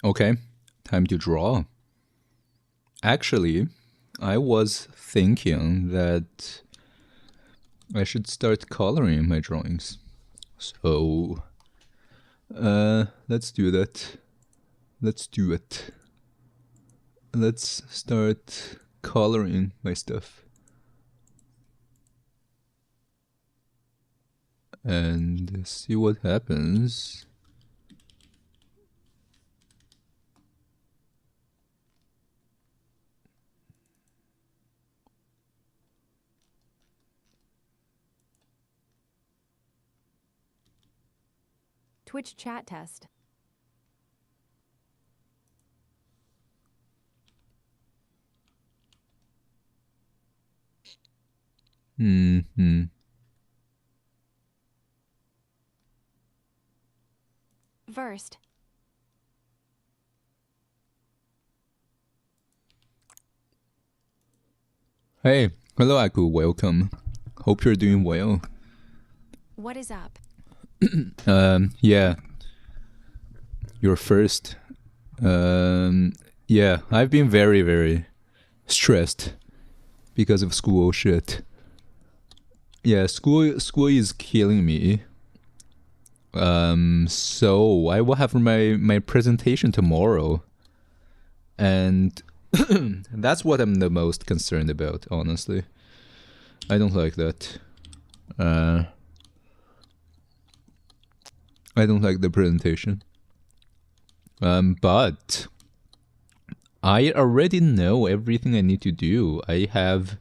Okay, time to draw. Actually, I was thinking that I should start coloring my drawings. So, let's do that. Let's do it. Let's start coloring my stuff. And see what happens. Twitch chat test. First. Hey, hello Aku, welcome. Hope you're doing well. What is up? Yeah. You're first. Yeah, I've been very, very stressed because of school shit. Yeah, school is killing me. So I will have my presentation tomorrow. And that's what I'm the most concerned about, honestly. I don't like that. I don't like the presentation. But I already know everything I need to do. I have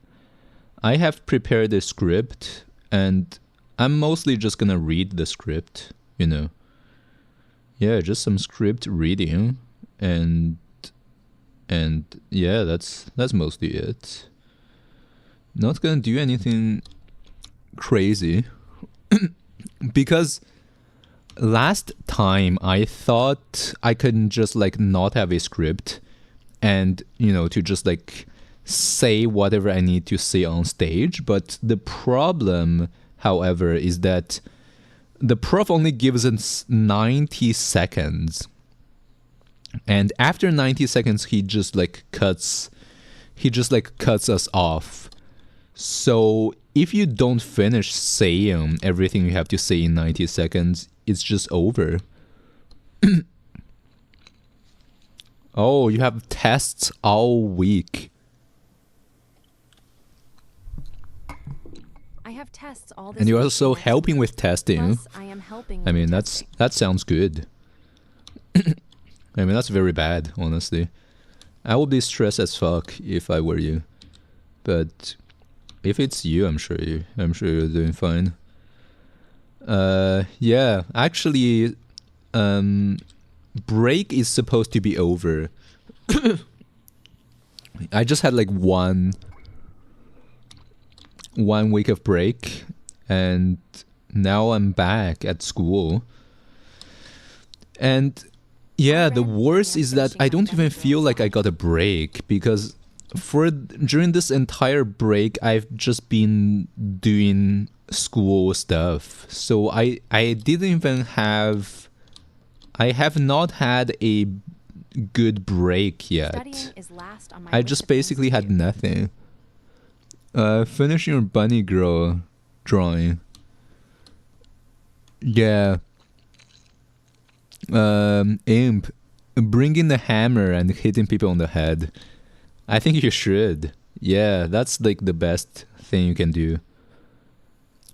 prepared a script, and I'm mostly just gonna read the script, you know. Yeah, just some script reading, and yeah, that's mostly it. Not gonna do anything crazy because last time I thought I could just like not have a script and, you know, to just like say whatever I need to say on stage. But the problem, however, is that the prof only gives us 90 seconds. And after 90 seconds, he just like cuts us off. So if you don't finish saying everything you have to say in 90 seconds, it's just over. Oh, you have tests all week. I have tests all this And you're week also next helping week. with testing. Plus, I am helping I with mean, the that sounds good. I mean, that's very bad, honestly. I would be stressed as fuck if I were you. But if it's you, I'm sure you're doing fine. Yeah, actually, break is supposed to be over. I just had like one week of break, and now I'm back at school. And yeah, the worst is that I don't even feel like I got a break, because during this entire break I've just been doing school stuff. So I have not had a good break yet. Studying is last on my I list just of things basically to had do. nothing. Finishing your bunny girl drawing. Yeah. Imp, bringing the hammer and hitting people on the head. I think you should. Yeah, that's like the best thing you can do.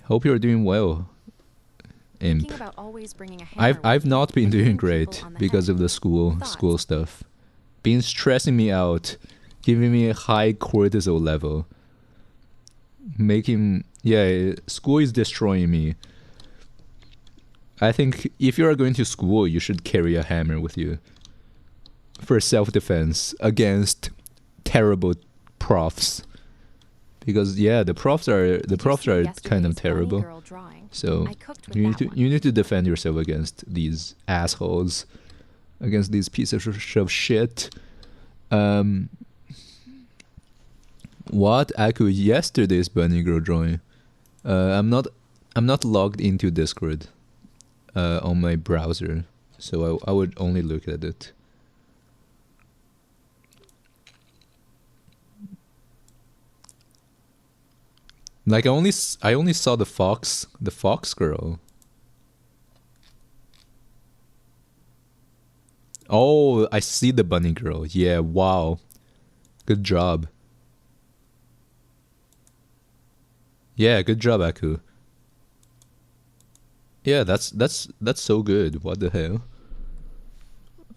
Hope you're doing well, Imp. Thinking about always bringing a hammer I've with me not been and doing hitting great people on the because head. of the school Thoughts? stuff. Been stressing me out, giving me a high cortisol level. School is destroying me. I think if you are going to school, you should carry a hammer with you for self-defense against terrible profs. Because yeah, the profs are Did you see kind of yesterday's bunny terrible. girl drawing? So I cooked with you that one. need to defend yourself against these assholes, against these pieces of shit. What? Aku, yesterday's bunny girl drawing. I'm not logged into Discord on my browser, so I would only look at it. Like I only saw the fox girl. Oh, I see the bunny girl. Yeah, wow. Good job. Yeah, good job, Aku. Yeah, that's so good. What the hell?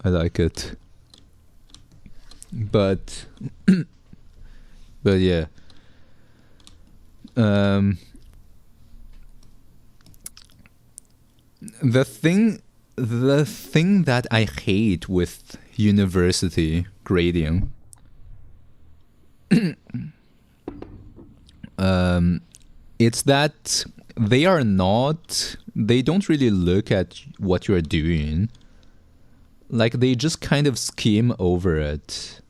I like it. But but yeah. The thing that I hate with university grading it's that they don't really look at what you're doing. Like, they just kind of skim over it.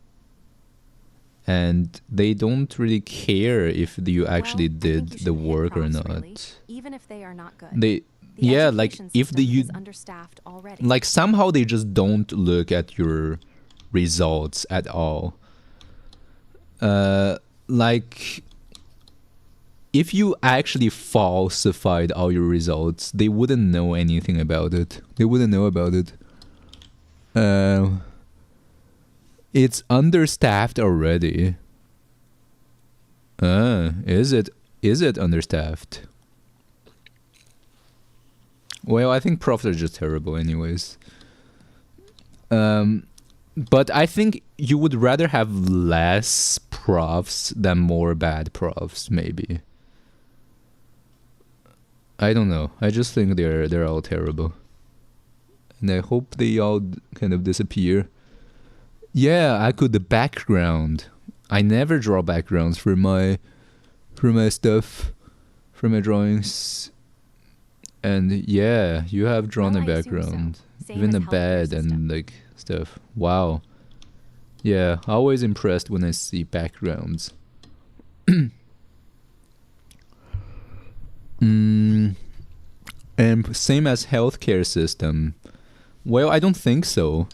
And they don't really care if you actually did the work or not. Really, even if they are not good. Like if is understaffed already. Like, somehow they just don't look at your results at all. Like, if you actually falsified all your results, they wouldn't know anything about it. They wouldn't know about it. It's understaffed already. Is it understaffed? Well, I think profs are just terrible anyways. But I think you would rather have less profs than more bad profs, maybe. I don't know. I just think they're all terrible. And I hope they all kind of disappear. Yeah, the background. I never draw backgrounds for my stuff, for my drawings. And yeah, you have drawn a background, even a bed and like stuff. Wow. Yeah, always impressed when I see backgrounds. And same as healthcare system. Well, I don't think so.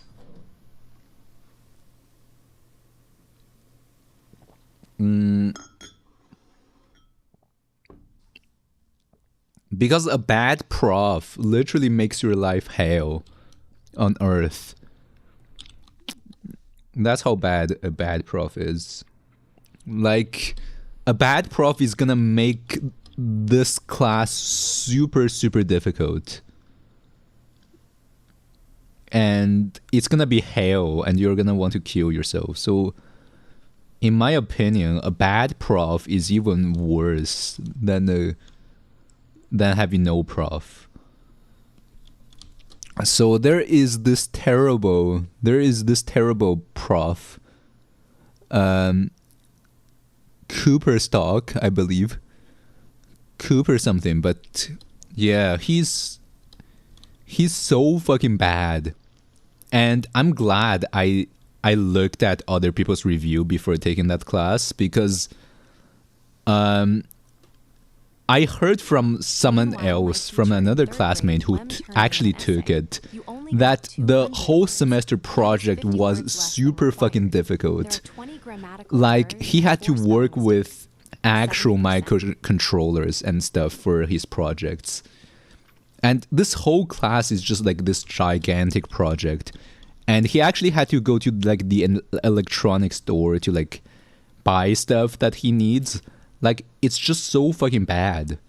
Because a bad prof literally makes your life hell on earth. That's how bad a bad prof is. Like, a bad prof is gonna make this class super, super difficult. And it's gonna be hell, and you're gonna want to kill yourself. So, in my opinion, a bad prof is even worse than having no prof. So there is this terrible prof, Cooper Stock, I believe. Cooper something, but yeah, he's so fucking bad. And I'm glad I looked at other people's review before taking that class, because I heard from someone else, from another classmate who actually took it, that the whole semester project was super fucking difficult. Like, he had to work with actual microcontrollers and stuff for his projects. And this whole class is just like this gigantic project. And he actually had to go to like the electronics store to like buy stuff that he needs. Like, it's just so fucking bad.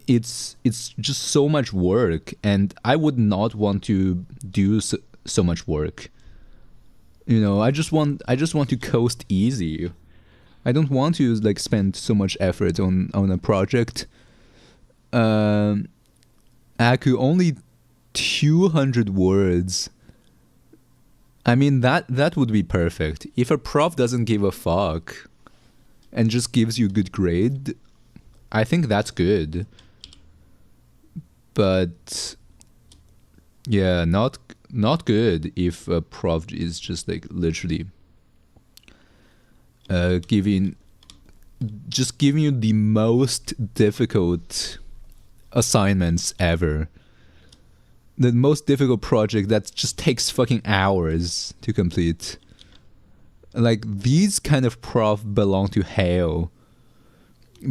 It's just so much work, and I would not want to do so much work. You know, I just want to coast easy. I don't want to like spend so much effort on a project. Aku, only 200 words. I mean, that would be perfect. If a prof doesn't give a fuck and just gives you a good grade, I think that's good. But yeah, not good if a prof is just like literally giving you the most difficult assignments ever. The most difficult project that just takes fucking hours to complete. Like, these kind of prof belong to hell.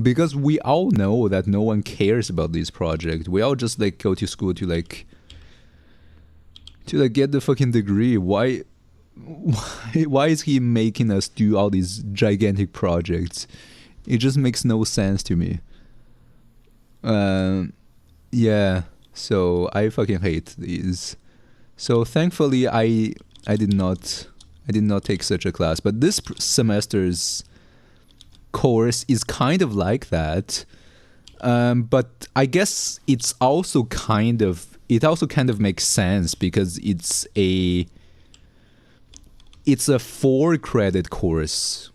because we all know that no one cares about this project. We all just like go to school to like get the fucking degree. Why is he making us do all these gigantic projects? It just makes no sense to me. Yeah, so I fucking hate these. So thankfully I did not take such a class, but this semester's course is kind of like that. But I guess it also kind of makes sense because it's a 4-credit course.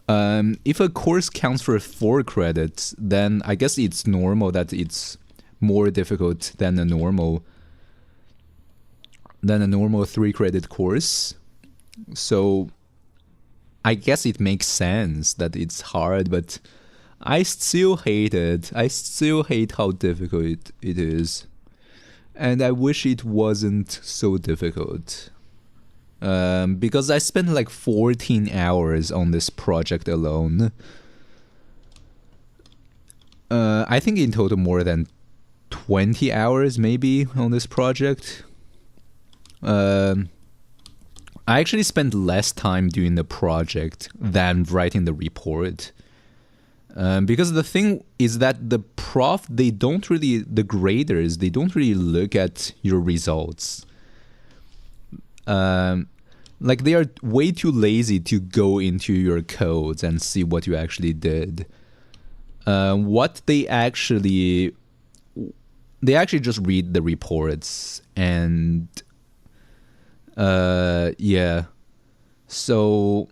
If a course counts for 4 credits, then I guess it's normal that it's more difficult than a normal 3-credit course. So I guess it makes sense that it's hard, but I still hate it. I still hate how difficult it is. And I wish it wasn't so difficult. Because I spent like 14 hours on this project alone. I think in total more than 20 hours maybe on this project. I actually spent less time doing the project than writing the report. Because the thing is that the graders, they don't really look at your results. Like they are way too lazy to go into your codes and see what you actually did. What they actually just read the reports and yeah. So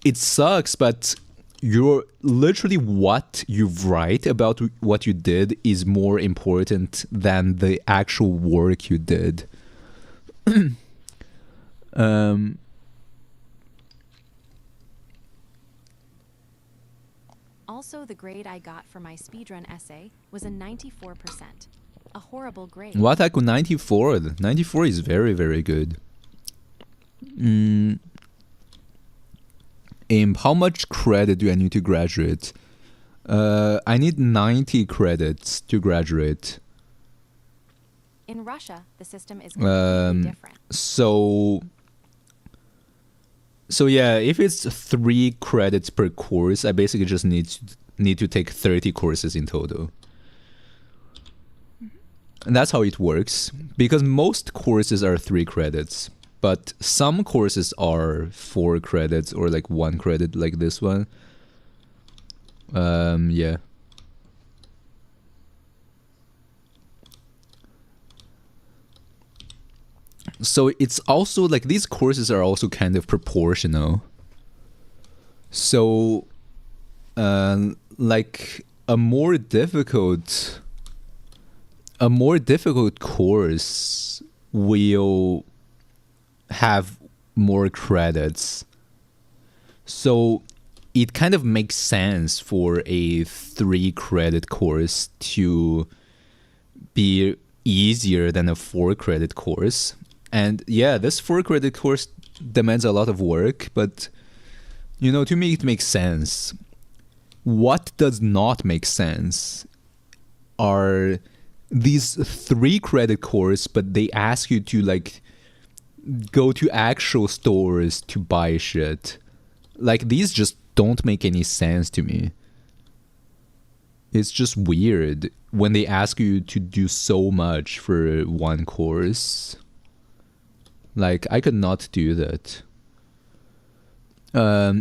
it sucks, but you're literally what you write about what you did is more important than the actual work you did. Also, the grade I got for my speedrun essay was a 94%. A horrible grade. What? I got 94? 94 is very, very good. How much credit do I need to graduate? I need 90 credits to graduate. In Russia, the system is completely different. So yeah, if it's 3 credits per course, I basically just need to take 30 courses in total. And that's how it works, because most courses are 3 credits, but some courses are 4 credits or like 1 credit, like this one. Yeah. So it's also like these courses are also kind of proportional. So like a more difficult course will have more credits. So it kind of makes sense for a 3-credit course to be easier than a 4-credit course. And yeah, this 4-credit course demands a lot of work, but you know, to me it makes sense. What does not make sense are these 3-credit course, but they ask you to like go to actual stores to buy shit. Like these just don't make any sense to me. It's just weird when they ask you to do so much for 1 course. Like I could not do that.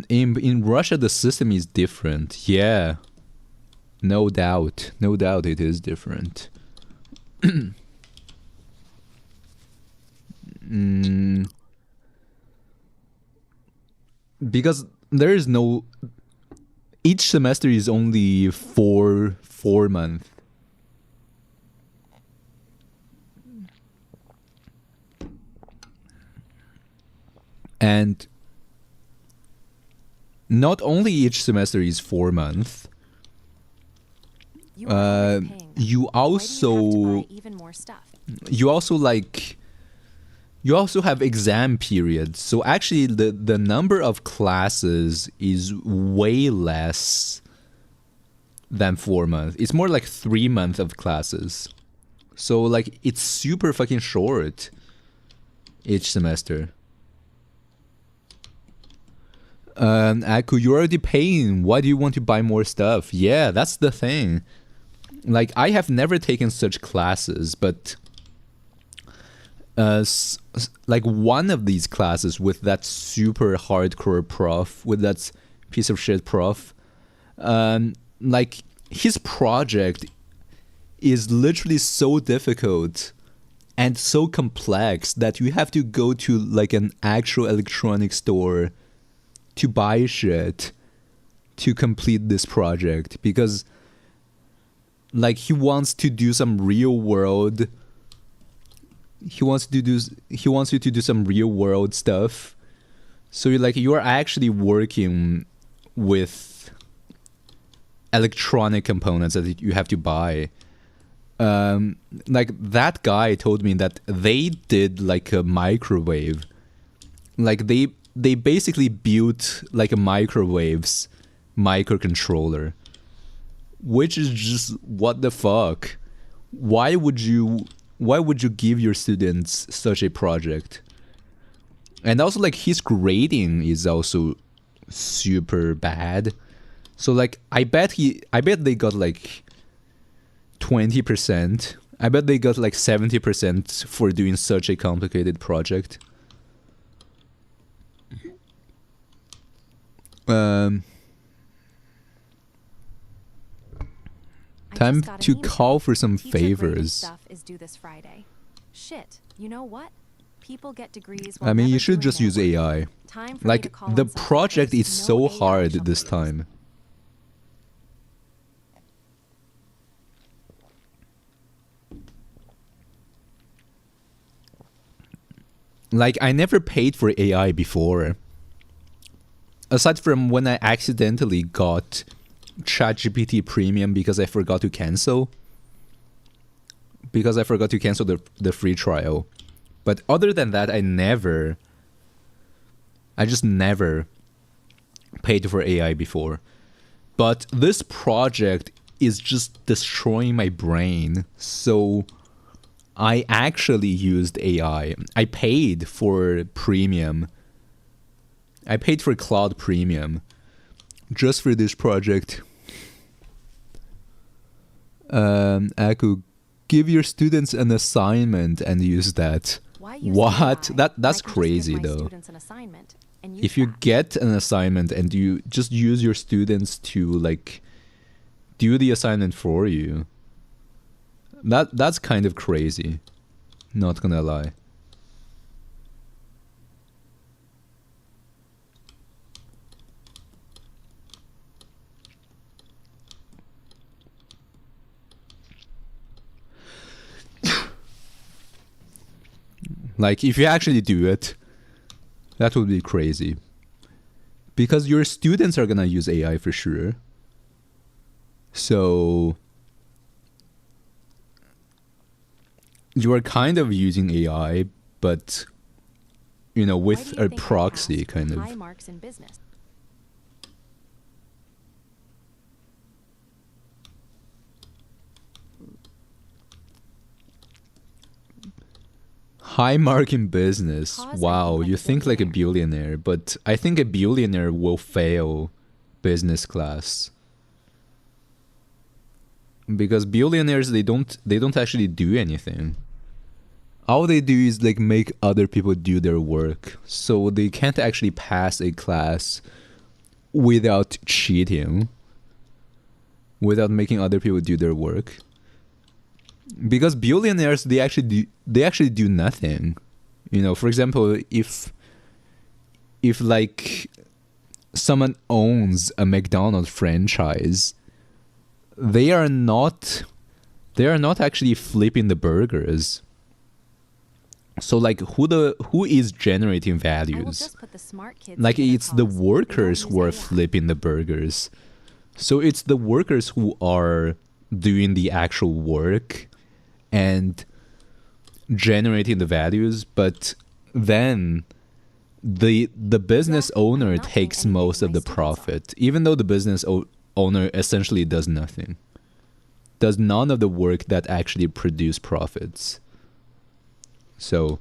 In Russia the system is different. Yeah. No doubt it is different. Because there is no, each semester is only 4 months. And not only each semester is 4 months, you also have exam periods. So actually the number of classes is way less than 4 months. It's more like 3 months of classes. So like it's super fucking short each semester. Aku, you're already paying. Why do you want to buy more stuff? Yeah, that's the thing. Like, I have never taken such classes, but like one of these classes with that super hardcore prof, with that piece of shit prof, like his project is literally so difficult and so complex that you have to go to like an actual electronics store to buy shit to complete this project, because like he wants to do some real world he wants you to do some real world stuff. So you're actually working with electronic components that you have to buy. Like that guy told me that they did like a microwave. Like they basically built like a microwave's microcontroller, which is just what the fuck. Why would you give your students such a project? And also like his grading is also super bad. So like I bet they got like 20%. I bet they got like 70% for doing such a complicated project. Time to call for some favors. Stuff is due this Friday. Shit, you know what? People get degrees. I mean, you should just use AI. Like the project is so hard this time. Like I never paid for AI before. Aside from when I accidentally got ChatGPT Premium because I forgot to cancel. Because I forgot to cancel the free trial. But other than that, I just never paid for AI before. But this project is just destroying my brain. So I actually used AI. I paid for Premium. I paid for Cloud Premium just for this project. Aku, give your students an assignment and use that. What? That's crazy though. If you get an assignment and you just use your students to like do the assignment for you, that's kind of crazy. Not gonna lie. Like, if you actually do it, that would be crazy. Because your students are gonna use AI for sure. So you are kind of using AI, but you know, with a proxy kind of. High marks in business? High mark in business. Wow, you think like a billionaire, but I think a billionaire will fail business class. Because billionaires, they don't actually do anything. All they do is like make other people do their work. So they can't actually pass a class without cheating, without making other people do their work. Because billionaires, they actually do nothing. You know, for example, if like someone owns a McDonald's franchise, they are not actually flipping the burgers. So like who is generating values? Like it's the workers who are flipping the burgers. So it's the workers who are doing the actual work and generating the values, but then the business owner takes most of the profit, even though the business owner essentially does nothing, does none of the work that actually produce profits. So,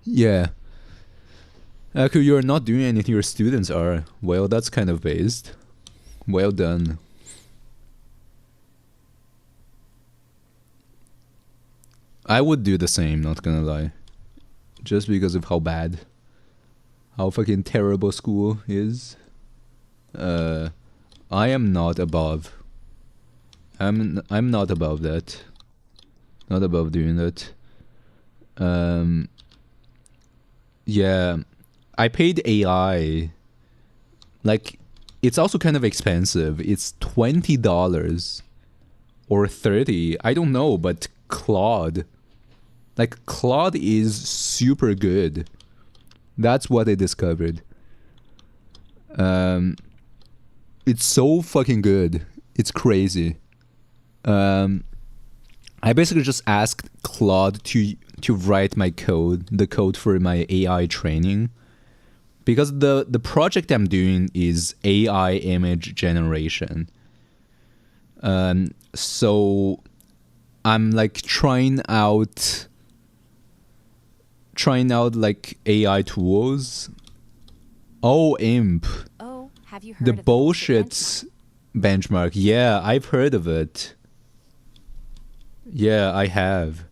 yeah. You're not doing anything, your students are. Well, that's kind of based. Well done. I would do the same, not gonna lie. Just because of how fucking terrible school is. I am not above. I'm not above that. Not above doing that. Yeah. I paid AI. Like, it's also kind of expensive. It's $20 or 30. I don't know, but Claude. Like, Claude is super good. That's what I discovered. It's so fucking good. It's crazy. I basically just asked Claude to write my code, the code for my AI training. Because the project I'm doing is AI image generation. So I'm like trying out like AI tools. Oh, imp. Oh, have you heard The of bullshit benchmark? benchmark. Yeah, I've heard of it. Yeah, I have.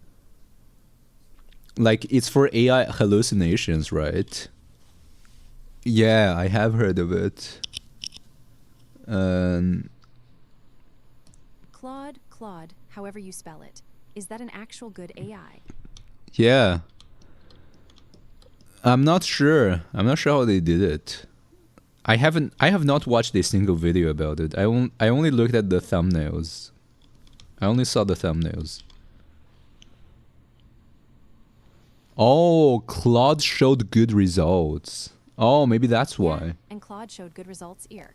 Like, it's for AI hallucinations, right? Yeah, I have heard of it. Claude, however you spell it. Is that an actual good AI? Yeah. I'm not sure. I'm not sure how they did it. I have not watched a single video about it. I only looked at the thumbnails. I only saw the thumbnails. Oh, Claude showed good results. Oh, maybe that's Yeah, why. and Claude showed good results here.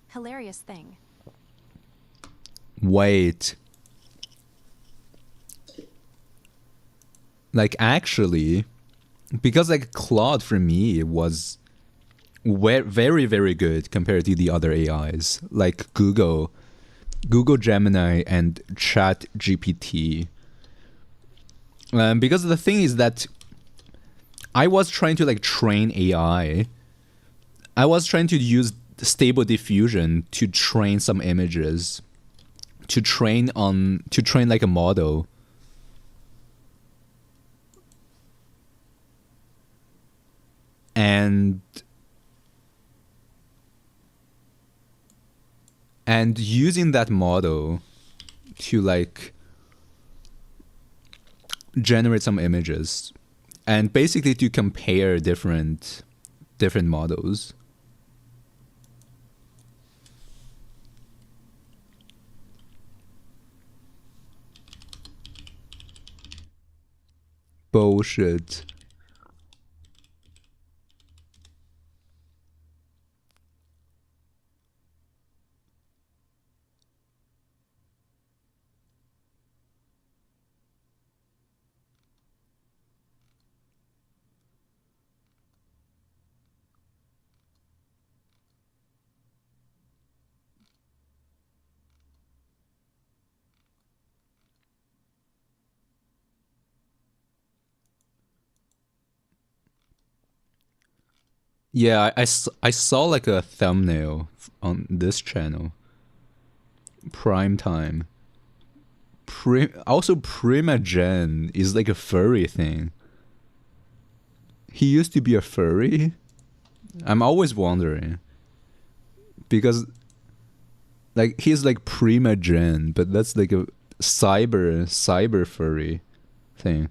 Hilarious thing. Wait. Like, actually, because like Claude for me was very, very good compared to the other AIs, like Google Gemini and Chat GPT. Because the thing is that I was trying to like train AI. I was trying to use stable diffusion to train some images, to train like a model. And using that model to like generate some images and basically to compare different models. Bullshit. Yeah, I saw like a thumbnail on this channel. Prime time. Also, Primagen is like a furry thing. He used to be a furry? I'm always wondering. Because, like, he's like Primagen, but that's like a cyber furry thing.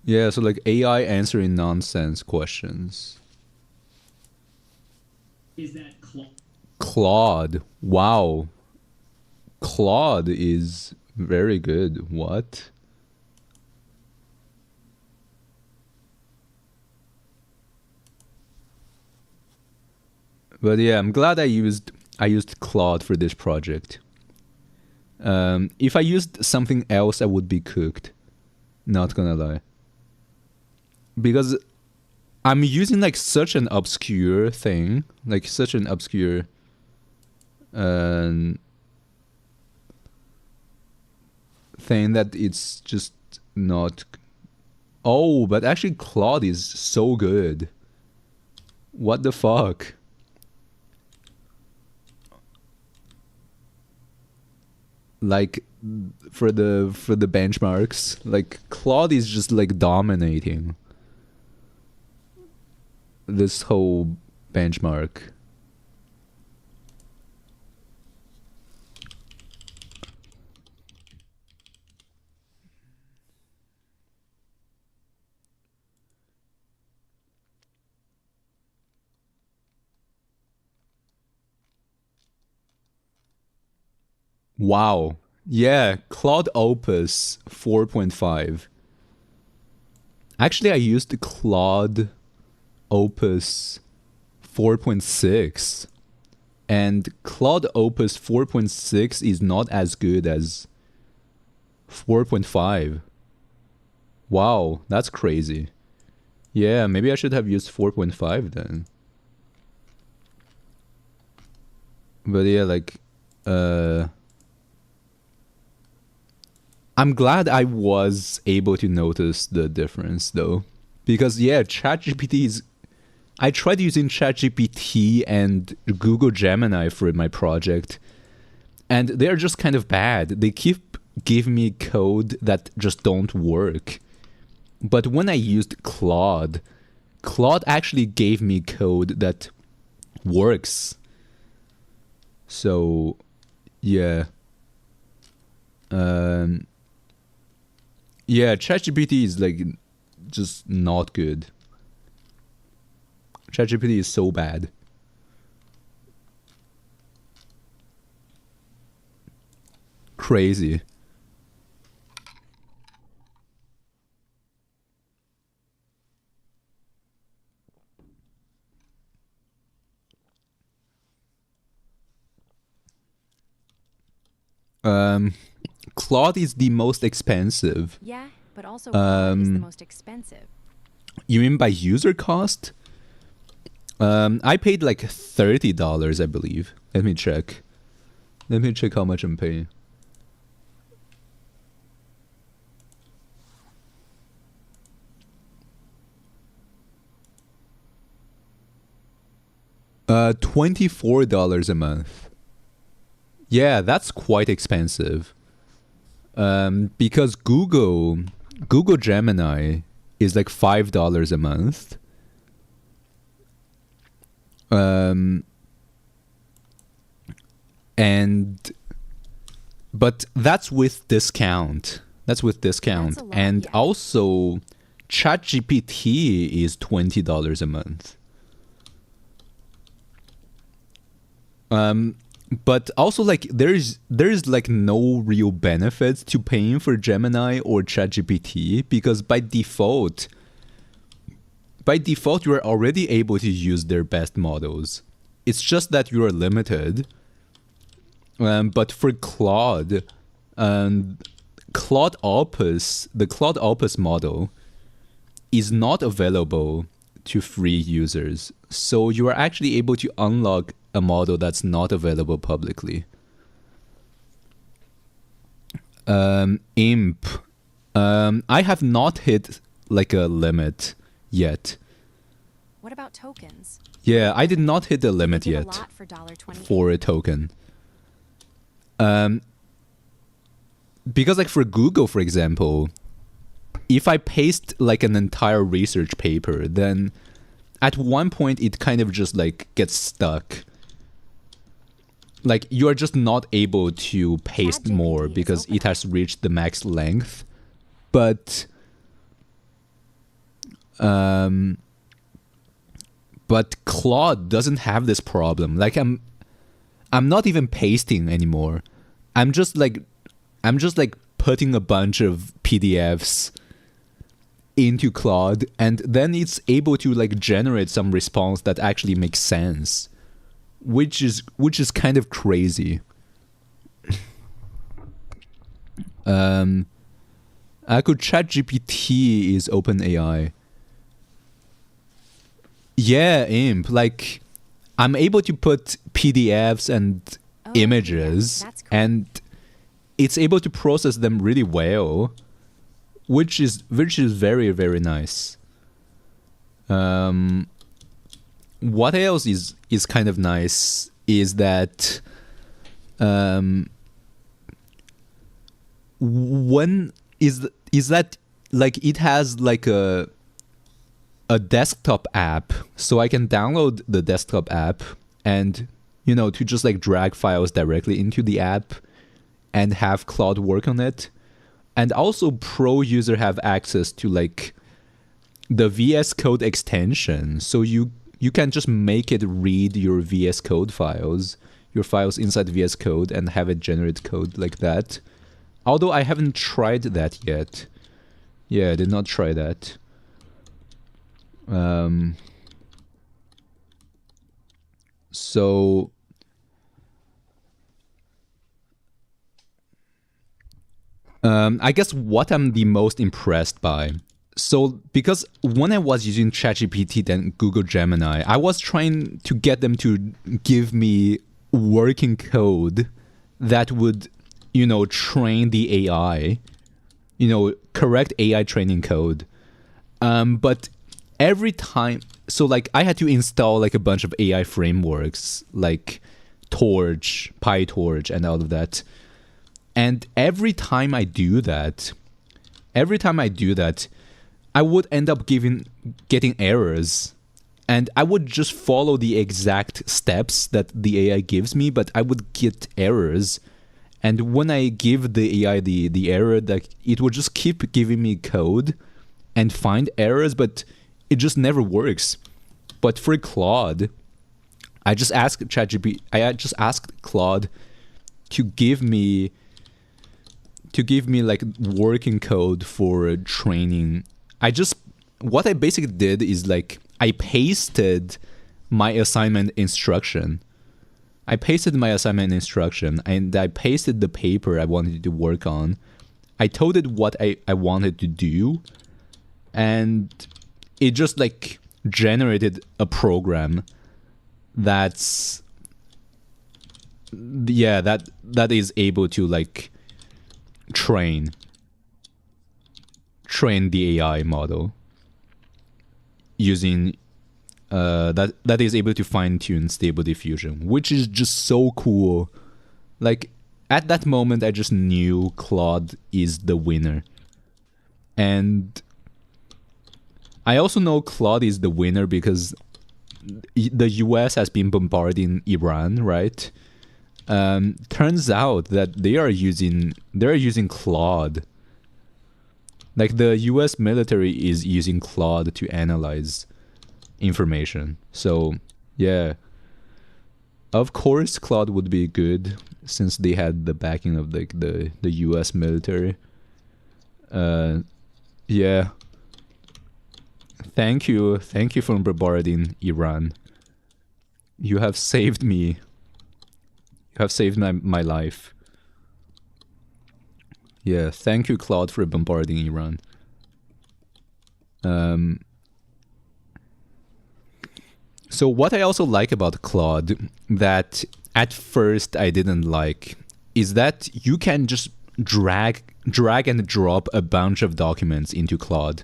Yeah, so like AI answering nonsense questions. Is that Claude. Wow. Claude is very good. What? But yeah, I'm glad I used Claude for this project. If I used something else, I would be cooked. Not gonna lie. Because I'm using like such an obscure thing, like such an obscure thing that it's just not. Oh, but actually Claude is so good. What the fuck? Like for the benchmarks, like Claude is just like dominating this whole benchmark. Wow. Yeah, Claude Opus 4.5. Actually, I used Claude Opus 4.6. And Claude Opus 4.6 is not as good as 4.5. Wow, that's crazy. Yeah, maybe I should have used 4.5 then. But yeah, like, I'm glad I was able to notice the difference though. Because yeah, ChatGPT is... I tried using ChatGPT and Google Gemini for my project, and they're just kind of bad. They keep giving me code that just don't work. But when I used Claude, Claude actually gave me code that works. So, yeah. Yeah, ChatGPT is like just not good. ChatGPT is so bad. Crazy. Claude is the most expensive. Yeah, but also Claude is the most expensive. You mean by user cost? I paid like $30, I believe. Let me check. Let me check how much I'm paying. $24 a month. Yeah, that's quite expensive. Because Google Gemini is like $5 a month. But that's with discount. That's with discount. That's a lot, and yeah. Also, ChatGPT is $20 a month. But also like there's like no real benefits to paying for Gemini or ChatGPT, because by default you are already able to use their best models. It's just that you are limited. But for Claude, Claude Opus, the Claude Opus model is not available to free users. So you are actually able to unlock a model that's not available publicly. IMP. I have not hit like a limit yet. What about tokens? Yeah, I did not hit the limit They give yet a lot for $1.28. for a token. Because like for Google, for example, if I paste like an entire research paper, then at one point it kind of just like gets stuck. Like you are just not able to paste ChatGPT more is because open it has reached the max length. But Claude doesn't have this problem. Like I'm not even pasting anymore. I'm just like putting a bunch of PDFs into Claude, and then it's able to like generate some response that actually makes sense, which is kind of crazy. I could ChatGPT is OpenAI. Yeah, Imp. Like, I'm able to put PDFs and Oh, images, yeah, that's cool. and it's able to process them really well, which is very, very nice. What else is kind of nice is that when is that like it has like a desktop app, so I can download the desktop app and to just like drag files directly into the app and have Claude work on it. And also pro user have access to like the VS Code extension, so you can just make it read your VS Code files, your files inside VS Code, and have it generate code like that. Although I haven't tried that yet. Yeah, I did not try that. So I guess what I'm the most impressed by. So because when I was using ChatGPT, then Google Gemini, I was trying to get them to give me working code that would, train the AI, correct AI training code. But every time, so like I had to install like a bunch of AI frameworks like Torch, PyTorch, and all of that. And every time I do that, I would end up getting errors. And I would just follow the exact steps that the AI gives me, but I would get errors. And when I give the AI the error, that it would just keep giving me code and find errors, but it just never works. But for Claude, I just asked Claude to give me like working code for training. What I basically did is like I pasted my assignment instruction. And I pasted the paper I wanted to work on. I told it what I wanted to do, and it just like generated a program that is able to like train the AI model using that is able to fine-tune Stable Diffusion, which is just so cool. Like at that moment I just knew Claude is the winner. And I also know Claude is the winner because the US has been bombarding Iran, right? Turns out that they are using Claude. Like the US military is using Claude to analyze information. So yeah, of course Claude would be good since they had the backing of like the US military. Yeah. Thank you for bombarding Iran. You have saved me. You have saved my life. Yeah, thank you, Claude, for bombarding Iran. So what I also like about Claude that at first I didn't like is that you can just drag and drop a bunch of documents into Claude.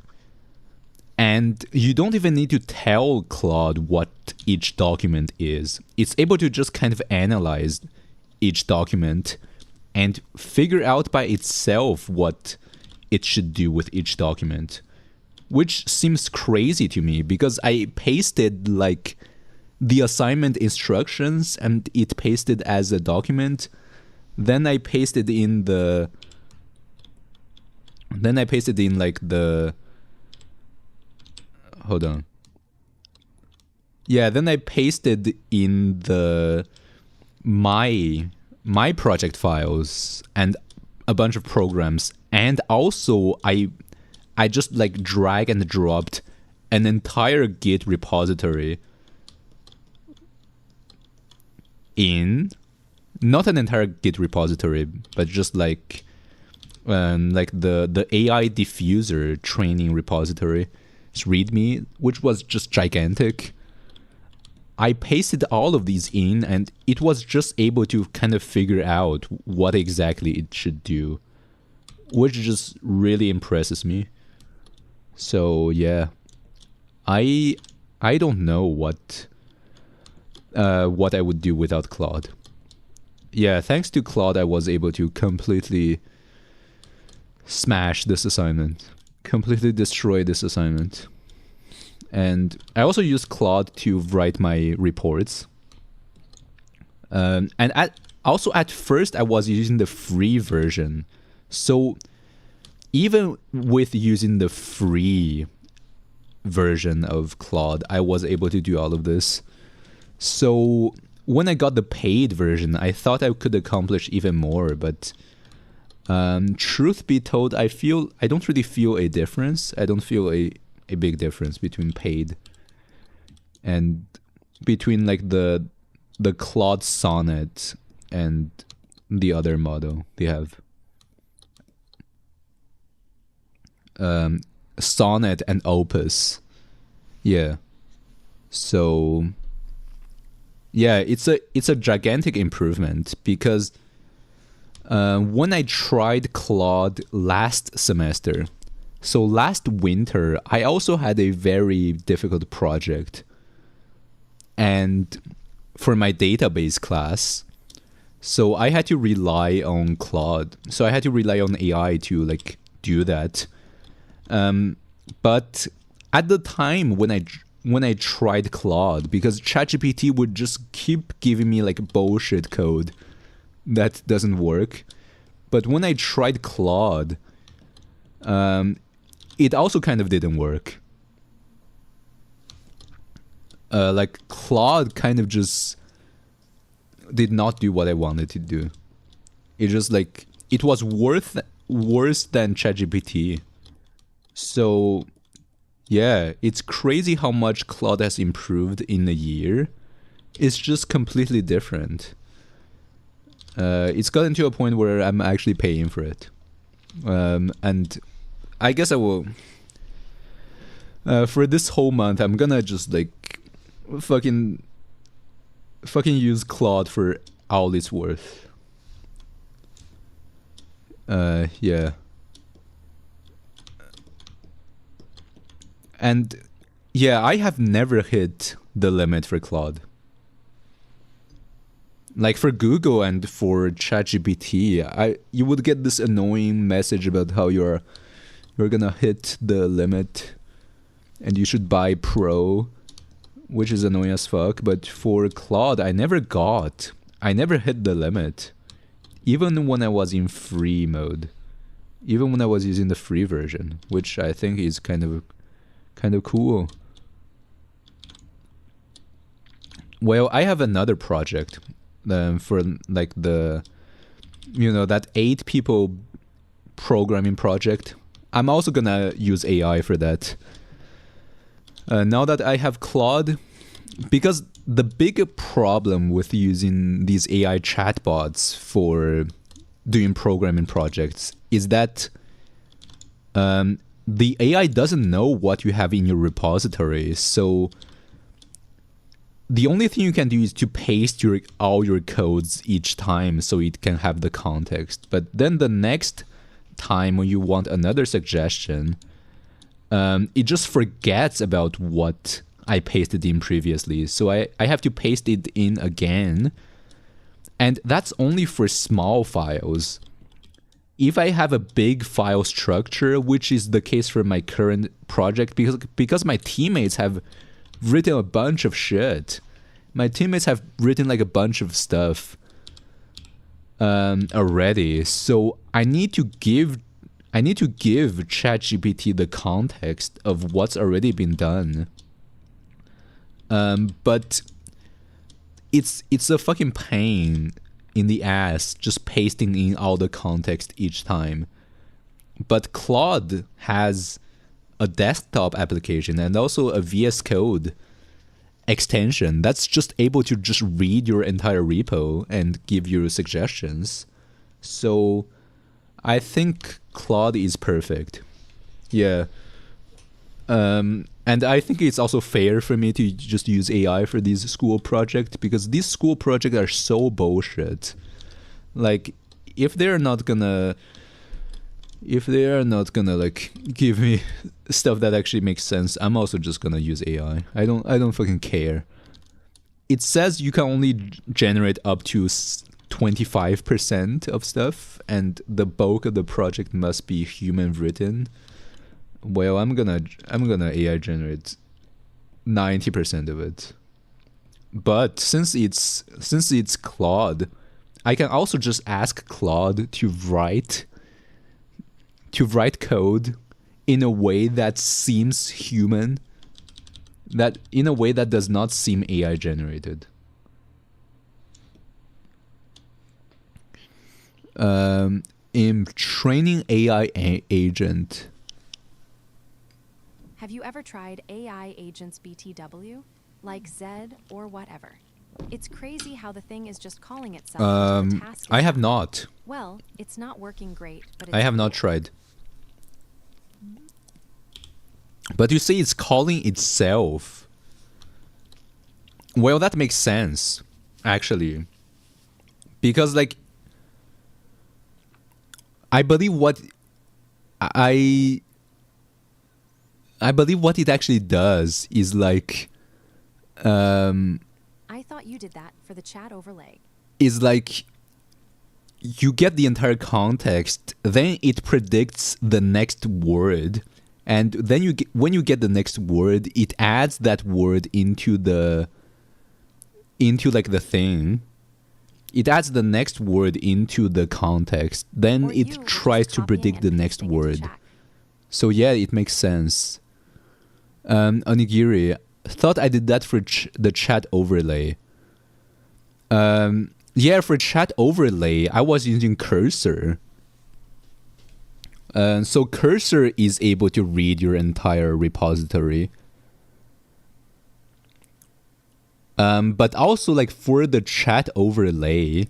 And you don't even need to tell Claude what each document is. It's able to just kind of analyze each document and figure out by itself what it should do with each document. Which seems crazy to me because I pasted like the assignment instructions and it pasted as a document. Then I pasted in like the hold on. Yeah, then I pasted in the my project files and a bunch of programs, and also I just like drag and dropped an entire Git repository in, not an entire Git repository, but just like like the AI diffuser training repository, it's README, which was just gigantic. I pasted all of these in, and it was just able to kind of figure out what exactly it should do, which just really impresses me. So yeah, I don't know what I would do without Claude. Yeah, thanks to Claude, I was able to completely smash this assignment, completely destroy this assignment. And I also used Claude to write my reports. And also at first, I was using the free version. So even with using the free version of Claude, I was able to do all of this. So when I got the paid version, I thought I could accomplish even more, but truth be told, I don't really feel a difference. I don't feel a big difference between paid and between like the Claude Sonnet and the other model they have. Sonnet and Opus. Yeah. So yeah, it's a gigantic improvement because when I tried Claude last semester, so last winter, I also had a very difficult project, and for my database class, so I had to rely on Claude. So I had to rely on AI to like do that. But at the time when I tried Claude, because ChatGPT would just keep giving me like bullshit code that doesn't work. But when I tried Claude, it also kind of didn't work. Like Claude kind of just did not do what I wanted to do. It just like it was worse than ChatGPT. So yeah, it's crazy how much Claude has improved in a year. It's just completely different. It's gotten to a point where I'm actually paying for it. And I guess I will... for this whole month, I'm gonna just like fucking use Claude for all it's worth. Yeah. And yeah, I have never hit the limit for Claude. Like for Google and for ChatGPT, you would get this annoying message about how you're gonna hit the limit and you should buy Pro, which is annoying as fuck. But for Claude, I never hit the limit, even when I was in free mode, even when I was using the free version, which I think is kind of cool. Well, I have another project for like that 8 people programming project. I'm also gonna use AI for that. Now that I have Claude, because the big problem with using these AI chatbots for doing programming projects is that the AI doesn't know what you have in your repository. So the only thing you can do is to paste all your codes each time so it can have the context. But then the next time when you want another suggestion, it just forgets about what I pasted in previously. So I have to paste it in again. And that's only for small files. If I have a big file structure, which is the case for my current project, because my teammates have written a bunch of shit. My teammates have written like a bunch of stuff already. So I need to give ChatGPT the context of what's already been done. But it's a fucking pain in the ass just pasting in all the context each time. But Claude has a desktop application and also a VS Code extension that's just able to just read your entire repo and give you suggestions. So I think Claude is perfect. Yeah. And I think it's also fair for me to just use AI for these school projects, because these school projects are so bullshit. Like, if they are not gonna like give me stuff that actually makes sense, I'm also just gonna use AI. I don't fucking care. It says you can only generate up to 25% of stuff, and the bulk of the project must be human written. Well, I'm gonna AI generate 90% of it. But since it's Claude, I can also just ask Claude to write code in a way that seems human, that in a way that does not seem AI generated. In training AI agent. Have you ever tried AI agents BTW? Like Zed or whatever? It's crazy how the thing is just calling itself into a task. I have not. Well, it's not working great, but it's I have not tried. But you say it's calling itself. Well, that makes sense, actually. Because, like, I believe what it actually does is like I thought you did that for the chat overlay. Is like you get the entire context, then it predicts the next word, and then when you get the next word, it adds that word into like the thing. It adds the next word into the context. Then it tries to predict the next word. So yeah, it makes sense. Onigiri, thought I did that for the chat overlay. Yeah, for chat overlay, I was using Cursor. So Cursor is able to read your entire repository. But also, like, for the chat overlay,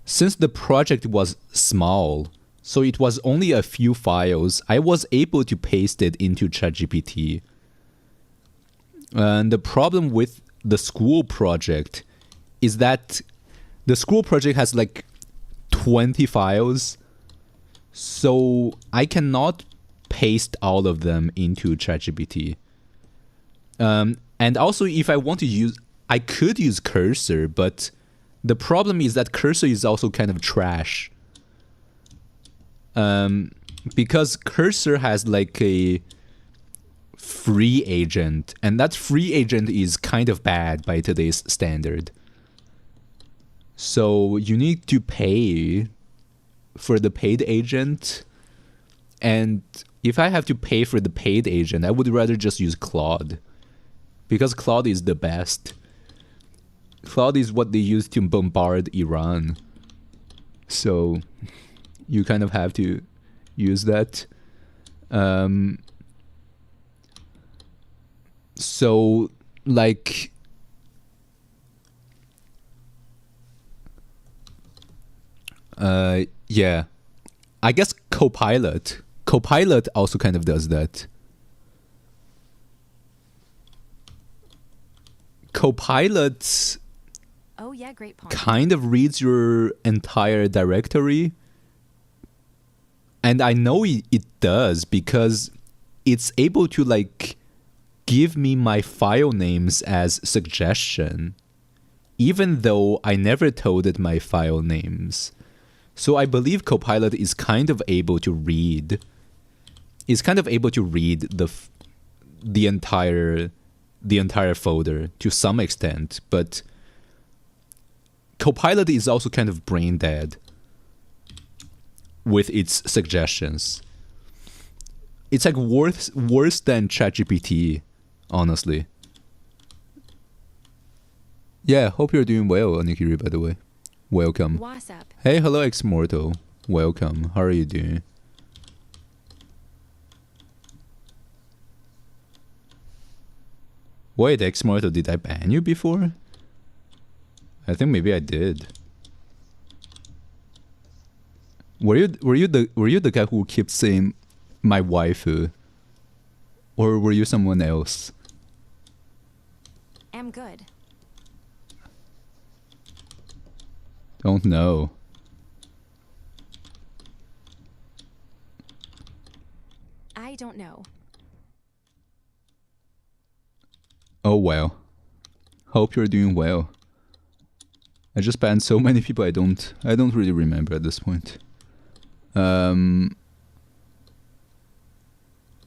since the project was small, so it was only a few files, I was able to paste it into ChatGPT. And the problem with the school project is that the school project has like 20 files, so I cannot paste all of them into ChatGPT. And also, if I want to use, I could use Cursor, but the problem is that Cursor is also kind of trash. Because Cursor has like a free agent, and that free agent is kind of bad by today's standard. So you need to pay for the paid agent, and if I have to pay for the paid agent, I would rather just use Claude, because Claude is the best. Claude is what they use to bombard Iran, so you kind of have to use that. So, like, yeah, I guess Copilot also kind of does that. Copilot, oh yeah, great point, kind of reads your entire directory, and I know it does because it's able to like give me my file names as suggestion, even though I never told it my file names. So I believe Copilot is kind of able to read. Is kind of able to read the entire folder to some extent, but Copilot is also kind of brain dead with its suggestions. It's like worse than ChatGPT, honestly. Yeah, hope you're doing well, Anikiri, by the way. Welcome. What's up? Hey, hello, Xmortal. Welcome. How are you doing? Wait, Xmortal, did I ban you before? I think maybe I did. Were you the guy who kept saying my waifu, or were you someone else? Am good. Don't know. I don't know. Oh well. Hope you're doing well. I just banned so many people I don't really remember at this point.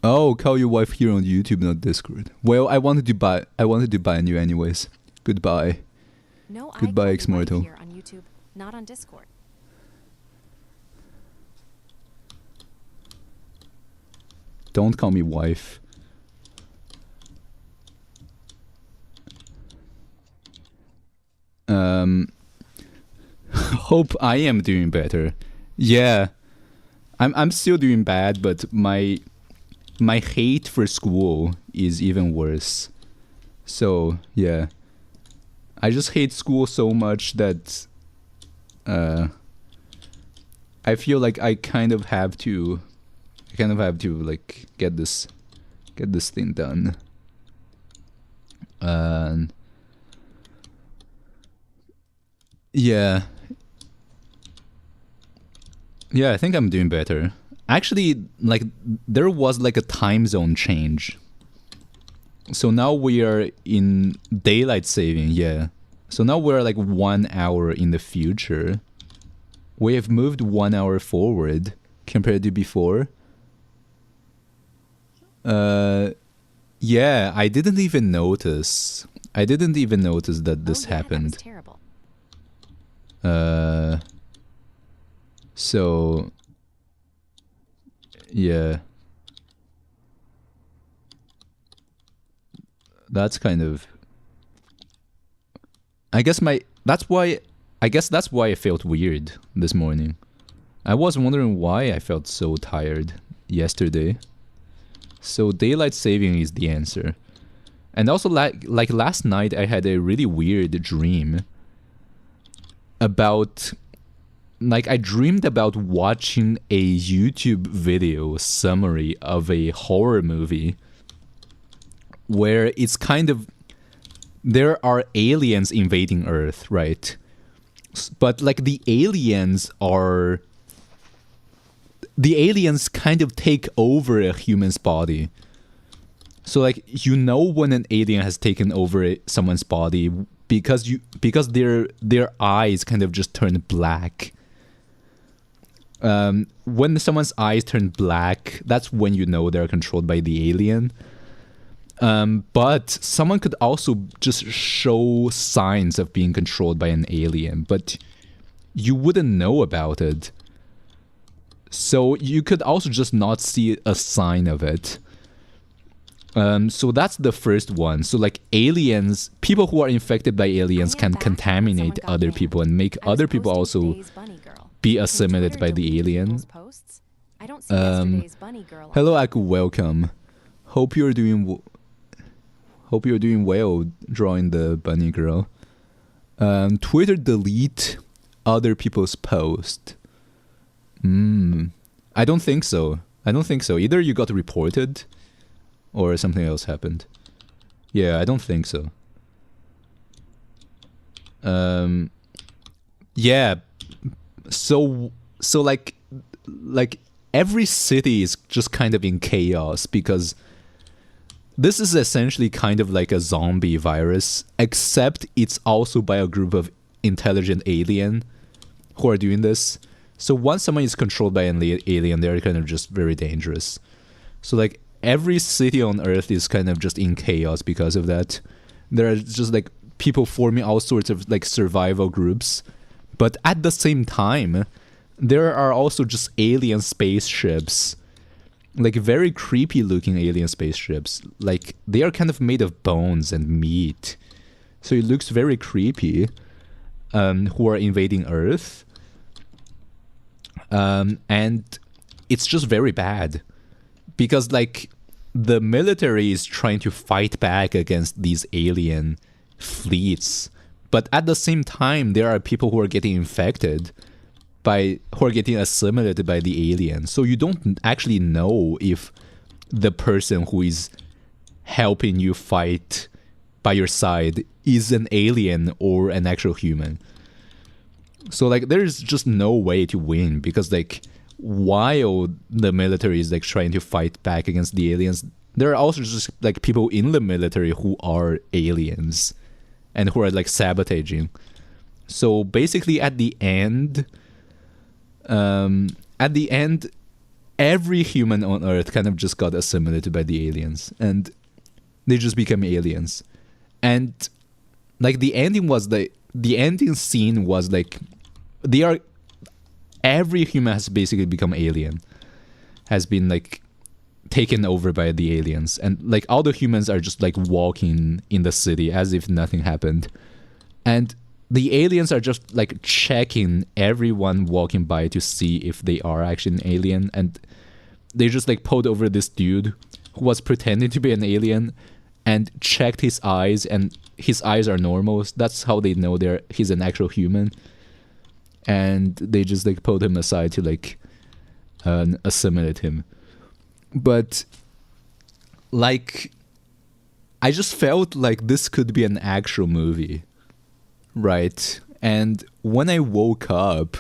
Oh, call your wife here on YouTube, not Discord. Well, I wanted to ban you anyways. Goodbye. No, Goodbye, I Xmortal. here on YouTube, not on Discord. Don't call me wife. Hope I am doing better. Yeah. I'm still doing bad, but my hate for school is even worse. So, yeah. I just hate school so much that I feel like I kind of have to like get this thing done. Yeah. Yeah, I think I'm doing better. Actually, like, there was like a time zone change. So now we are in daylight saving, yeah. So now we're like 1 hour in the future. We have moved 1 hour forward compared to before. Yeah, I didn't even notice. That this happened. That was terrible. So yeah, that's kind of, that's why I felt weird this morning. I was wondering why I felt so tired yesterday. So daylight saving is the answer. And also like last night I had a really weird dream about, like, I dreamed about watching a YouTube video summary of a horror movie where it's kind of, there are aliens invading Earth, right? But like the aliens kind of take over a human's body. So like, you know when an alien has taken over someone's body because their eyes kind of just turn black. When someone's eyes turn black, that's when you know they're controlled by the alien. But someone could also just show signs of being controlled by an alien, but you wouldn't know about it. So you could also just not see a sign of it. So that's the first one. So like aliens, people who are infected by aliens can contaminate other people and make other people also be assimilated by the alien. Hello, Aku, welcome. Hope you're doing well drawing the bunny girl. Twitter delete other people's post. I don't think so. Either you got reported or something else happened. Yeah, I don't think so. Yeah. So like every city is just kind of in chaos because this is essentially kind of like a zombie virus, except it's also by a group of intelligent alien who are doing this. So once someone is controlled by an alien, they're kind of just very dangerous. So like every city on Earth is kind of just in chaos because of that. There are just like people forming all sorts of like survival groups. But at the same time, there are also just alien spaceships. Like very creepy looking alien spaceships. Like they are kind of made of bones and meat. So it looks very creepy. Who are invading Earth. And it's just very bad. Because like the military is trying to fight back against these alien fleets. But at the same time, there are people who are getting infected. who are getting assimilated by the aliens. So you don't actually know if the person who is helping you fight by your side is an alien or an actual human. So like there's just no way to win, because like while the military is like trying to fight back against the aliens, there are also just like people in the military who are aliens and who are like sabotaging. So basically at the end, every human on Earth kind of just got assimilated by the aliens, and they just become aliens. And like the ending scene was like every human has basically become alien, has been like taken over by the aliens, and like all the humans are just like walking in the city as if nothing happened, and the aliens are just like checking everyone walking by to see if they are actually an alien. And they just like pulled over this dude who was pretending to be an alien and checked his eyes, and his eyes are normal. That's how they know he's an actual human. And they just like pulled him aside to like assimilate him. But like I just felt like this could be an actual movie, right? And when I woke up,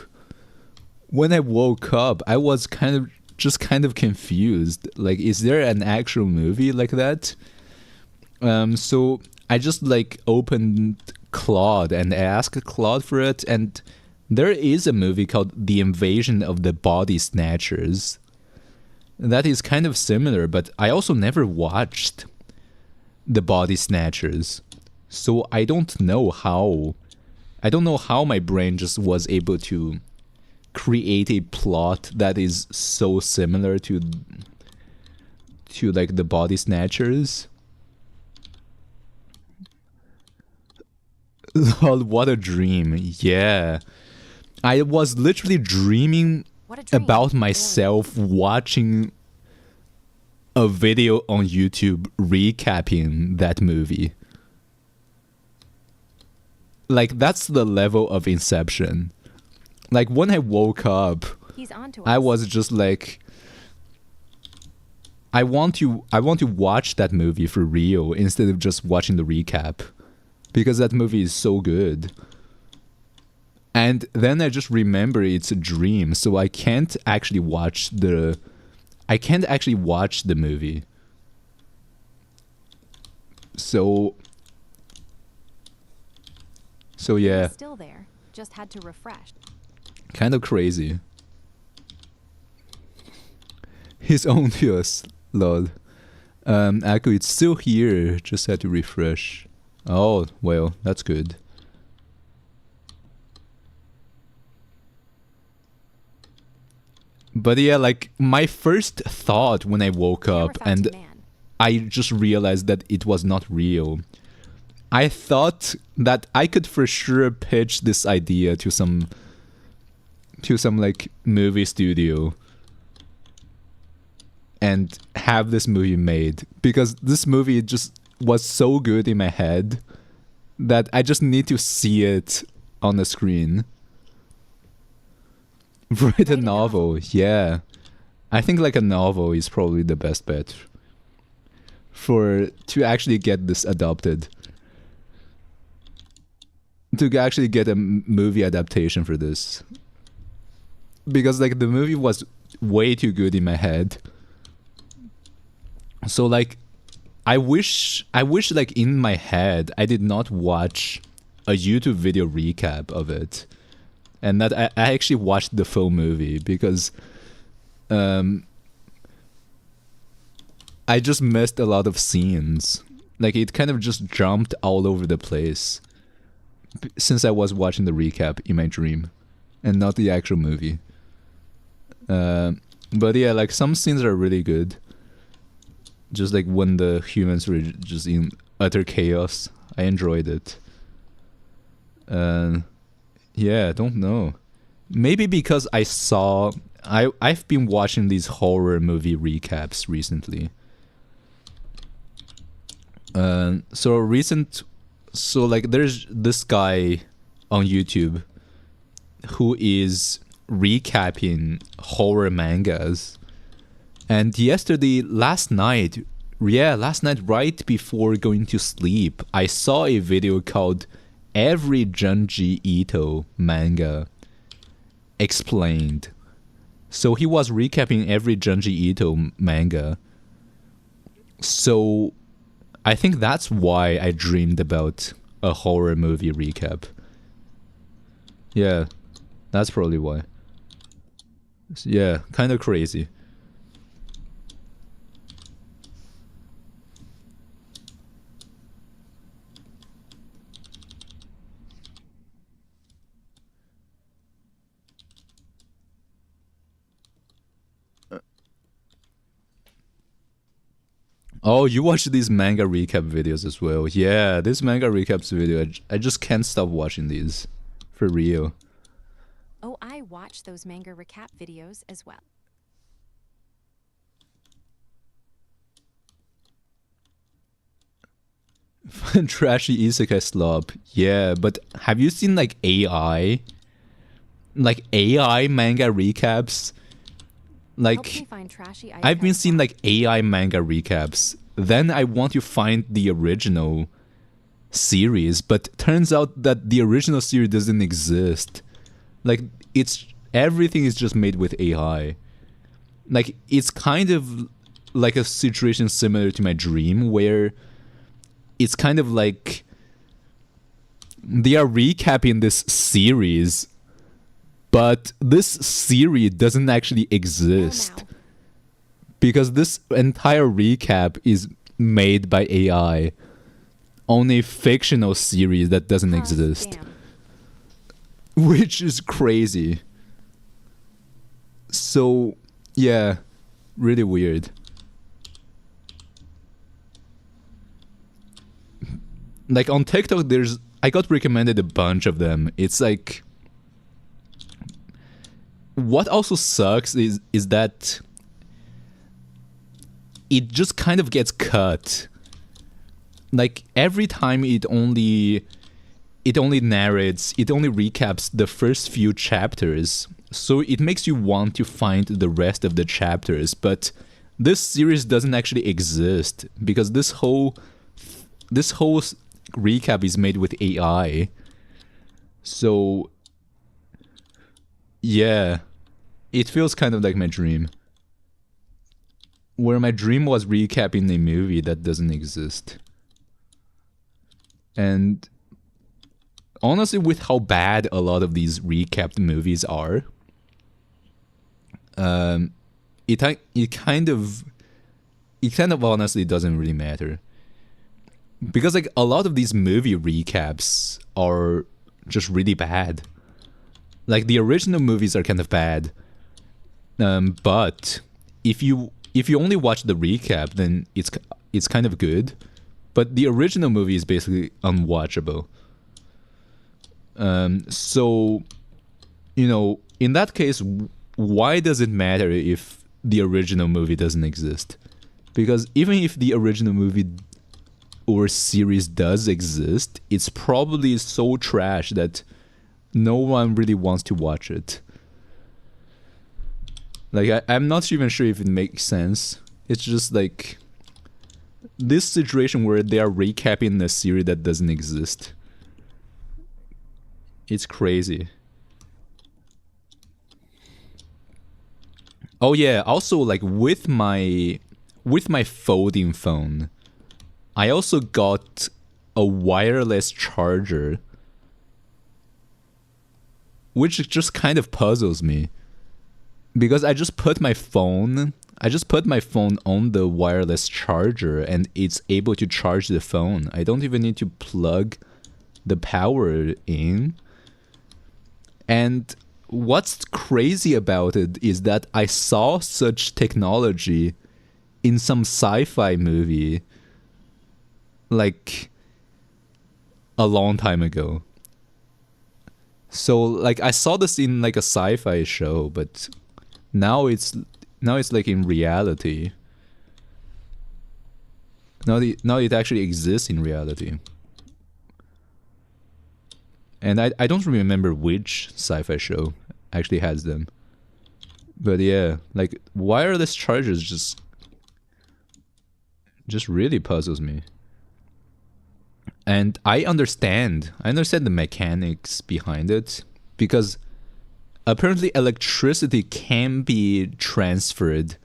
I was kind of confused. Like, is there an actual movie like that? So I just like opened Claude and asked Claude for it, and there is a movie called The Invasion of the Body Snatchers. That is kind of similar, but I also never watched The Body Snatchers. So I don't know how my brain just was able to create a plot that is so similar to like The Body Snatchers. Lol, what a dream. Yeah. I was literally dreaming about myself watching a video on YouTube recapping that movie. Like, that's the level of Inception. Like, when I woke up, I was just like, I want to watch that movie for real instead of just watching the recap, because that movie is so good. And then I just remember it's a dream, so I can't actually watch the movie. So yeah. Still there. Just had to refresh. Kind of crazy. His own views, lol. Aku, it's still here. Just had to refresh. Oh, well, that's good. But yeah, like my first thought when I woke up and I just realized that it was not real. I thought that I could for sure pitch this idea to some like movie studio and have this movie made, because this movie just was so good in my head that I just need to see it on the screen. Write a novel, yeah. I think like a novel is probably the best bet to actually get this adopted. To actually get a movie adaptation for this. Because like the movie was way too good in my head. So like I wish like in my head I did not watch a YouTube video recap of it, and that I actually watched the full movie, because I just missed a lot of scenes. Like it kind of just jumped all over the place since I was watching the recap in my dream and not the actual movie. But yeah, like some scenes are really good. Just like when the humans were just in utter chaos. I enjoyed it. Yeah, I don't know. Maybe because I've been watching these horror movie recaps recently. So like there's this guy on YouTube who is recapping horror mangas. And last night, right before going to sleep, I saw a video called Every Junji Ito Manga Explained. So he was recapping every Junji Ito manga. So I think that's why I dreamed about a horror movie recap. Yeah, that's probably why. Yeah, kind of crazy. Oh, you watch these manga recap videos as well. Yeah, this manga recaps video, I just can't stop watching these. For real. Oh, I watch those manga recap videos as well. Trashy isekai slop. Yeah, but have you seen like AI? Like AI manga recaps? Like, I've been seeing like AI manga recaps. Then I want to find the original series, but turns out that the original series doesn't exist. Like, everything is just made with AI. Like, it's kind of like a situation similar to my dream, where it's kind of like they are recapping this series, but this series doesn't actually exist because this entire recap is made by AI on a fictional series that doesn't exist. Damn. Which is crazy. So, yeah, really weird. Like on TikTok, I got recommended a bunch of them. It's like, what also sucks is that it just kind of gets cut. Like every time it only narrates, it only recaps the first few chapters, so it makes you want to find the rest of the chapters. But this series doesn't actually exist because this whole recap is made with AI. So yeah, it feels kind of like my dream, where my dream was recapping a movie that doesn't exist. And honestly, with how bad a lot of these recapped movies are, it kind of honestly doesn't really matter. Because like a lot of these movie recaps are just really bad. Like the original movies are kind of bad, but if you only watch the recap, then it's kind of good. But the original movie is basically unwatchable. So, you know, in that case, why does it matter if the original movie doesn't exist? Because even if the original movie or series does exist, it's probably so trash that no one really wants to watch it. Like, I'm not even sure if it makes sense. It's just like this situation where they are recapping a series that doesn't exist. It's crazy. Oh yeah, also like with my folding phone, I also got a wireless charger, which just kind of puzzles me. Because I just put my phone on the wireless charger and it's able to charge the phone. I don't even need to plug the power in. And what's crazy about it is that I saw such technology in some sci-fi movie like a long time ago. So like I saw this in like a sci-fi show, but now it's like in reality. Now it actually exists in reality. And I don't remember which sci-fi show. actually has them. But yeah, like wireless chargers just really puzzles me. And I understand the mechanics behind it, because apparently electricity can be transferred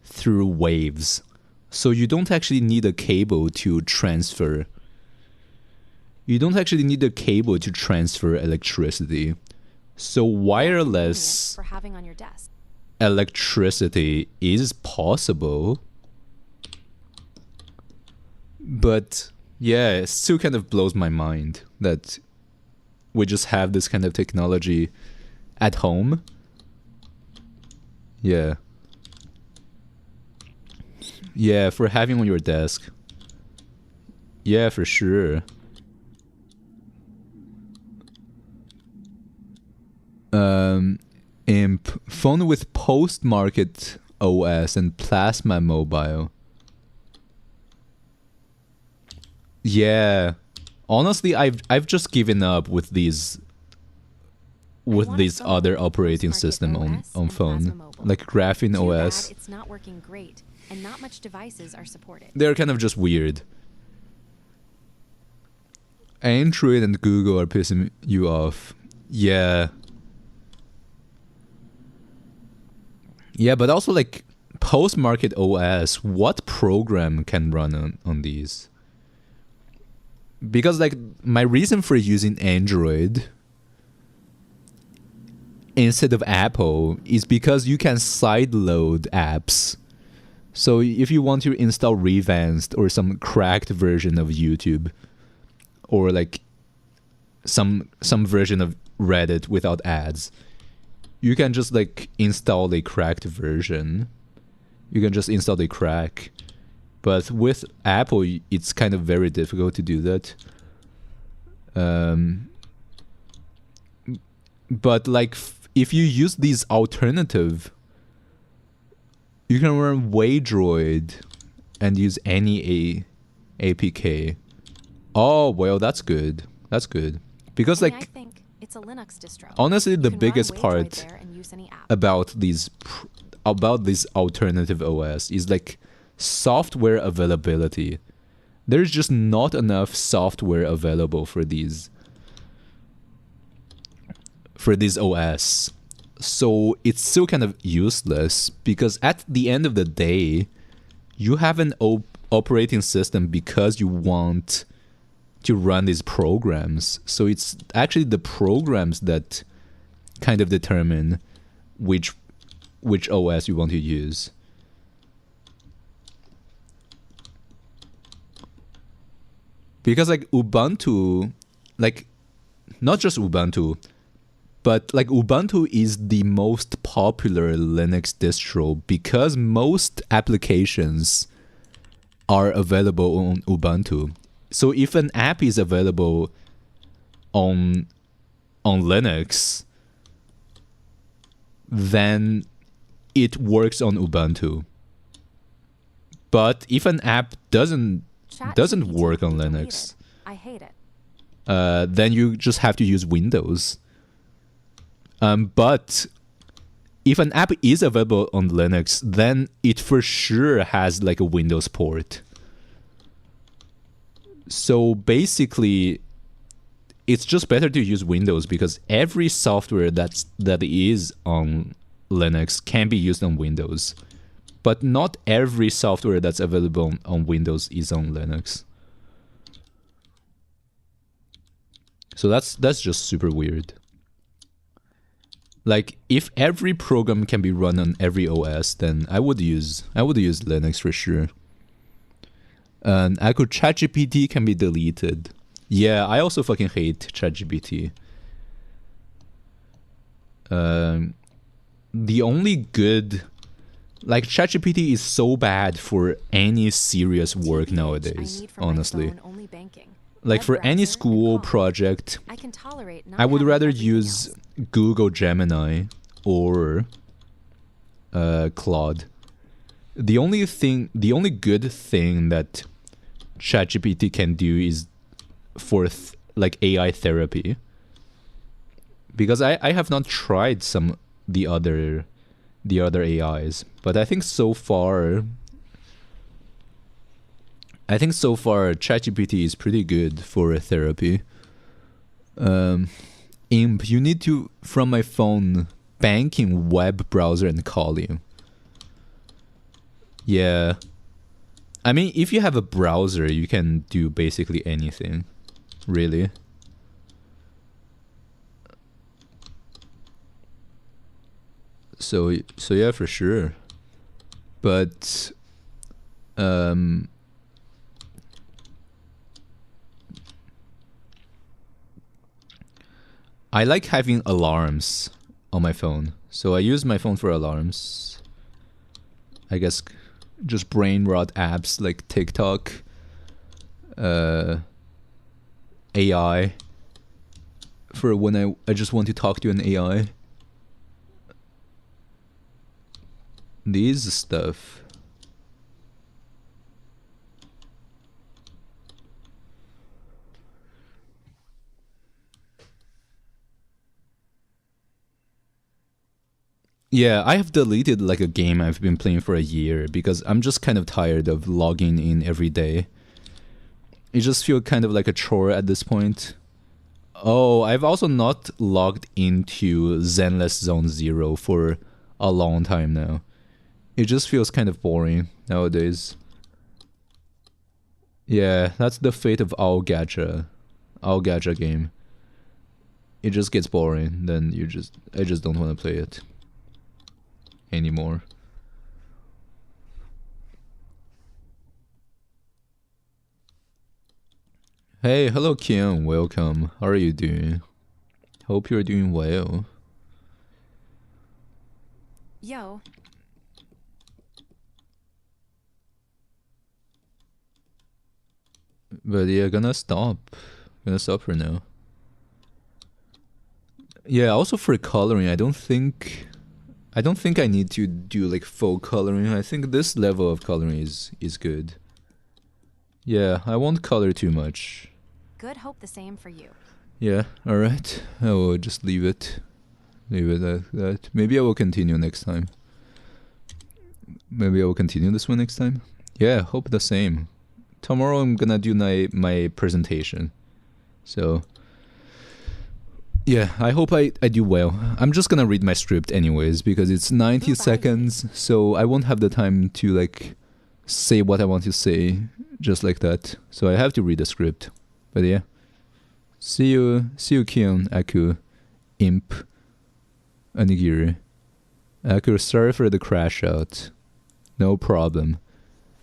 through waves. So you don't actually need a cable to transfer. You don't actually need a cable to transfer electricity. So wireless for having on your desk. Electricity is possible. But yeah, it still kind of blows my mind that we just have this kind of technology at home. Yeah. Yeah, for having on your desk. Yeah, for sure. Imp. Phone with post-market OS and Plasma Mobile. Yeah. Honestly, I've just given up with these other operating system on phone, like Graphene OS. It's not working great, and not much devices are supported. They're kind of just weird. Android and Google are pissing you off. Yeah. Yeah, but also like post-market OS, what program can run on these? Because like my reason for using Android instead of Apple is because you can sideload apps. So if you want to install Revanced or some cracked version of YouTube, or like some version of Reddit without ads, you can just like install a cracked version. You can just install a crack. But with Apple, it's kind of very difficult to do that. But like if you use these alternative, you can run Waydroid and use any APK. Oh, well, that's good. That's good. Because like, I think it's a Linux distro. Honestly, the biggest part about these alternative OS is like software availability. There's just not enough software available for these OS. So it's still kind of useless, because at the end of the day, you have an operating system because you want to run these programs. So it's actually the programs that kind of determine which OS you want to use. Because like Ubuntu, like not just Ubuntu, but like Ubuntu is the most popular Linux distro because most applications are available on Ubuntu. So if an app is available on Linux, then it works on Ubuntu. But if an app doesn't work on Linux, I hate it. Then you just have to use Windows. But if an app is available on Linux, then it for sure has like a Windows port. So basically, it's just better to use Windows because every software that is on Linux can be used on Windows. But not every software that's available on Windows is on Linux. So that's just super weird. Like if every program can be run on every OS, then I would use Linux for sure. And ChatGPT can be deleted. Yeah, I also fucking hate ChatGPT. The only good, like ChatGPT is so bad for any serious work nowadays, honestly. Like for any school project, I would rather use Google Gemini or Claude. The only good thing that ChatGPT can do is for like AI therapy. because I have not tried the other AIs, but I think so far ChatGPT is pretty good for therapy. Imp, you need to from my phone banking web browser and call you. Yeah. I mean, if you have a browser, you can do basically anything, really. So yeah, for sure. But I like having alarms on my phone. So I use my phone for alarms. I guess just brain rot apps like TikTok, AI, for when I just want to talk to an AI. These stuff. Yeah, I have deleted like a game I've been playing for a year because I'm just kind of tired of logging in every day. It just feels kind of like a chore at this point. Oh, I've also not logged into Zenless Zone Zero for a long time now. It just feels kind of boring nowadays. Yeah, that's the fate of all gacha game. It just gets boring, then I just don't want to play it anymore. Hey, hello Kim, welcome. How are you doing? Hope you're doing well. Yo. But yeah, gonna stop for now. Yeah, also for coloring, I don't think I need to do like full coloring. I think this level of coloring is good. Yeah, I won't color too much. Good hope the same for you. Yeah, alright. I will just leave it. Leave it like that. Maybe I will continue next time. Maybe I will continue this one next time. Yeah, hope the same. Tomorrow I'm gonna do my presentation. So yeah, I hope I do well. I'm just gonna read my script anyways because it's 90 seconds, so I won't have the time to like say what I want to say just like that. So I have to read the script. But yeah. See you Kion, Aku, Imp, Onigiri. Aku, sorry for the crash out. No problem.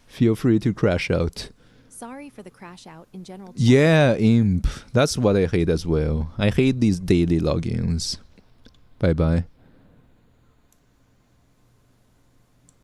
Feel free to crash out. Sorry for the crash out in general. Yeah, Imp. That's what I hate as well. I hate these daily logins. Bye bye.